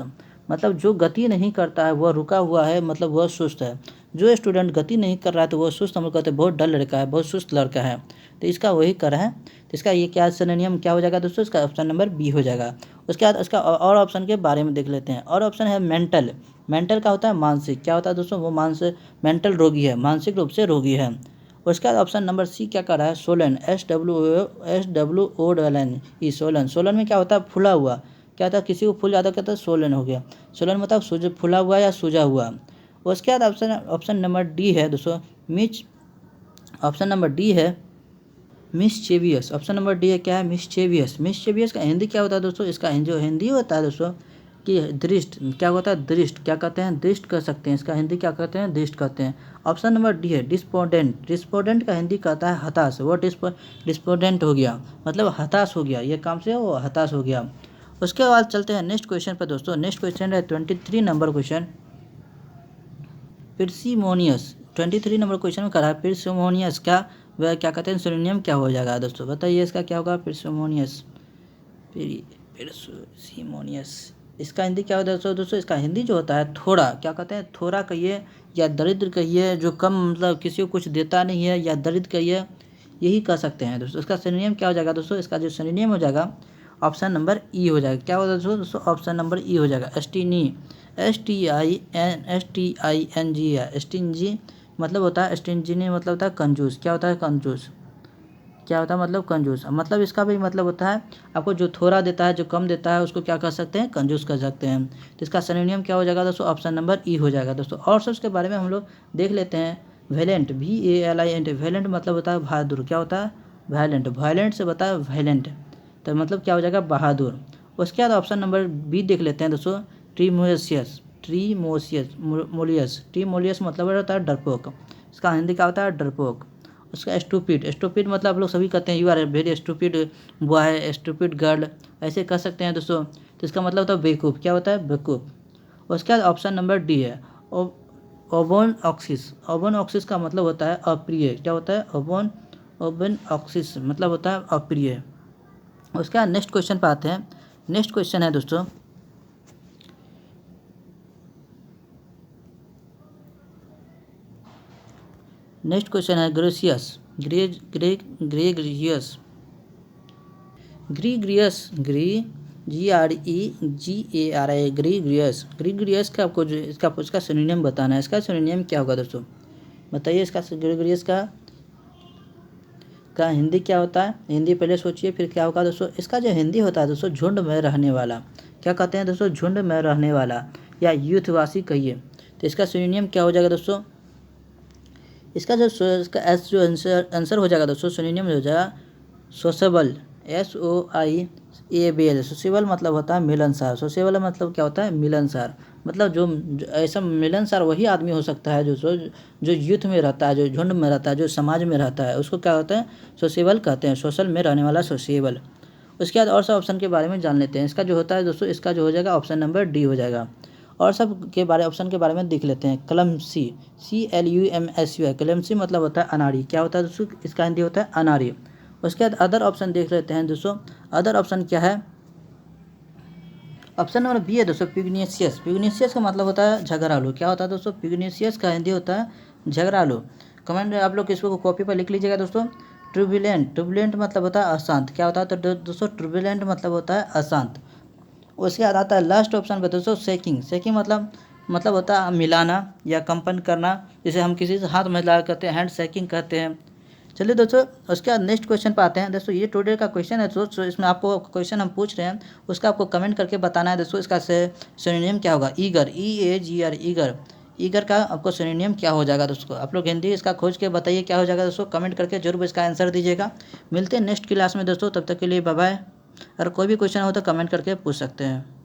मतलब जो गति नहीं करता है वह रुका हुआ है, मतलब वह सुस्त है। जो स्टूडेंट गति नहीं कर रहा है तो वह सुस्त, हम लोग कहते हैं बहुत डल लड़का है, बहुत सुस्त लड़का है। तो इसका वही कर है। तो इसका ये क्या सिनोनिम क्या हो जाएगा दोस्तों? इसका ऑप्शन नंबर बी हो जाएगा। उसके बाद इसका और ऑप्शन के बारे में देख लेते हैं। और ऑप्शन है मेंटल। मेंटल का होता है मानसिक। क्या होता है दोस्तों? वो मानसिक मेंटल रोगी है, मानसिक रूप से रोगी है। उसके बाद ऑप्शन नंबर सी क्या कर रहा है? सोलन। SWOLN सोलन। सोलन में क्या होता है? फूला हुआ। क्या होता है? किसी को फूल ज़्यादा कहता है सोलन हो गया। सोलन मतलब फूला हुआ या सूजा हुआ। उसके बाद ऑप्शन नंबर डी है दोस्तों ऑप्शन नंबर डी है मिसचेवियस। ऑप्शन नंबर डी है क्या है? मिसचेवियस। मिसचेवियस का हिंदी क्या होता है दोस्तों? इसका जो हिंदी होता है दोस्तों कि दृष्ट क्या होता है, दृष्ट क्या कहते हैं, दृष्ट कह सकते हैं, इसका हिंदी क्या कहते हैं, दृष्ट कहते हैं। ऑप्शन नंबर डी है डिस्पोडेंट। डिस्पोडेंट का हिंदी कहता है हताश। वो डिस्पोडेंट हो गया मतलब हताश हो गया, ये काम से वो हताश हो गया। उसके बाद चलते हैं नेक्स्ट क्वेश्चन पर दोस्तों। नेक्स्ट क्वेश्चन है 23 नंबर क्वेश्चन, पिर्सिमोनियस। 23 नंबर क्वेश्चन में करा है पिर्सिमोनियस का वह क्या कहते हैं, सिनोनियम क्या हो जाएगा दोस्तों, बताइए इसका क्या होगा, पिर्सिमोनियस। पिर्सिमोनियस इसका हिंदी क्या होता है दोस्तों, इसका हिंदी जो होता है थोड़ा, क्या कहते हैं, थोड़ा कहिए या दरिद्र कहिए, जो कम मतलब किसी को कुछ देता नहीं है, या दरिद्र कहिए, यही कह सकते हैं दोस्तों। इसका सिनोनियम क्या हो जाएगा दोस्तों, इसका जो सिनोनियम हो जाएगा ऑप्शन नंबर ई हो जाएगा। क्या होगा दोस्तों, ऑप्शन नंबर ई हो जाएगा। STING है, स्टिंजी मतलब होता है, स्टिंजिनी मतलब होता है कंजूस। क्या होता है, कंजूस। क्या होता है मतलब कंजूस, मतलब इसका भी मतलब होता है आपको जो थोड़ा देता है, जो कम देता है, उसको क्या कर सकते हैं, कंजूस कर सकते हैं। तो इसका सिनोनियम क्या हो जाएगा दोस्तों, ऑप्शन नंबर ई हो जाएगा दोस्तों। और सब के बारे में हम लोग देख लेते हैं। वैलेंट, VALINT, वैलेंट मतलब होता है बहादुर। क्या होता है, वायलेंट। वायलेंट से बताया वायलेंट, तो मतलब क्या हो जाएगा, बहादुर। उसके बाद ऑप्शन नंबर बी देख लेते हैं दोस्तों, ट्रीमोसियस। ट्रीमोलियस मतलब होता है डरपोक। इसका हिंदी क्या होता है, डरपोक। उसका स्टूपिड मतलब आप लोग सभी कहते हैं you are very stupid boy, stupid girl, ऐसे कह सकते हैं दोस्तों। तो इसका मतलब होता है बेवकूफ़। क्या होता है, बेवकूफ़। उसके बाद ऑप्शन नंबर डी है ओबोन ऑक्सिस का मतलब होता है अप्रिय। क्या होता है, ओबोन ऑक्सिस मतलब होता है अप्रिय। उसके बाद नेक्स्ट क्वेश्चन पर आते हैं। नेक्स्ट क्वेश्चन है दोस्तों, नेक्स्ट क्वेश्चन है ग्रेसियस। ग्रेगरियस ग्रीगरियस का आपको जो इसका सिनोनियम बताना है। इसका सिनोनियम क्या होगा दोस्तों, बताइए। इसका ग्रेगरियस का हिंदी क्या होता है, हिंदी पहले सोचिए फिर क्या होगा दोस्तों। इसका जो हिंदी होता है दोस्तों, झुंड में रहने वाला। क्या कहते हैं दोस्तों, झुंड में रहने वाला या यूथवासी कहिए। तो इसका सिनोनियम क्या हो जाएगा दोस्तों, इसका जो आंसर हो जाएगा दोस्तों, सिनोनियम हो जाएगा सोशेबल। SOIABL। सोशेबल मतलब होता है मिलनसार। सोशेबल मतलब क्या होता है, मिलनसार। मतलब जो ऐसा मिलनसार वही आदमी हो सकता है जो यूथ में रहता है, जो झुंड में रहता है, जो समाज में रहता है, उसको क्या होता है, सोशेबल कहते हैं। सोशल में रहने वाला सोशेबल। उसके बाद और सब ऑप्शन के बारे में जान लेते हैं। इसका जो होता है दोस्तों, इसका जो हो जाएगा ऑप्शन नंबर डी हो जाएगा। और सब के बारे ऑप्शन के बारे में देख लेते हैं। क्लमसी, CLUMSY, क्लमसी मतलब होता है अनाड़ी। क्या होता है दोस्तों, इसका हिंदी होता है अनाड़ी। उसके बाद अदर ऑप्शन देख लेते हैं दोस्तों। अदर ऑप्शन क्या है, ऑप्शन नंबर बी है दोस्तों, पिग्नेशियस। पिग्नेशियस का मतलब होता है झगड़ालू। क्या होता है दोस्तों, पिग्नेशियस का हिंदी होता है झगड़ालू। कमेंट आप लोग इसको कॉपी पर लिख लीजिएगा दोस्तों। ट्रुबुलेंट मतलब होता है अशांत। क्या होता है तो दोस्तों, ट्रुबुलेंट मतलब होता है अशांत। उसके बाद आता है लास्ट ऑप्शन पर दोस्तों, शेकिंग मतलब होता है मिलाना या कंपन करना, जिसे हम किसी से हाथ मिला करते हैं, हैंड शेकिंग कहते हैं। चलिए दोस्तों, उसके बाद नेक्स्ट क्वेश्चन पर आते हैं दोस्तों। ये टुडे का क्वेश्चन है दोस्तों, इसमें आपको क्वेश्चन हम पूछ रहे हैं, उसका आपको कमेंट करके बताना है दोस्तों। इसका सिनोनियम क्या होगा, ईगर, EAGR, ईगर का आपको सिनोनियम क्या हो जाएगा दोस्तों। आप लोग हिंदी इसका खोज के बताइए क्या हो जाएगा दोस्तों, कमेंट करके जरूर इसका आंसर दीजिएगा। मिलते हैं नेक्स्ट क्लास में दोस्तों, तब तक के लिए बाय बाय। अगर कोई भी क्वेश्चन हो तो कमेंट करके पूछ सकते हैं।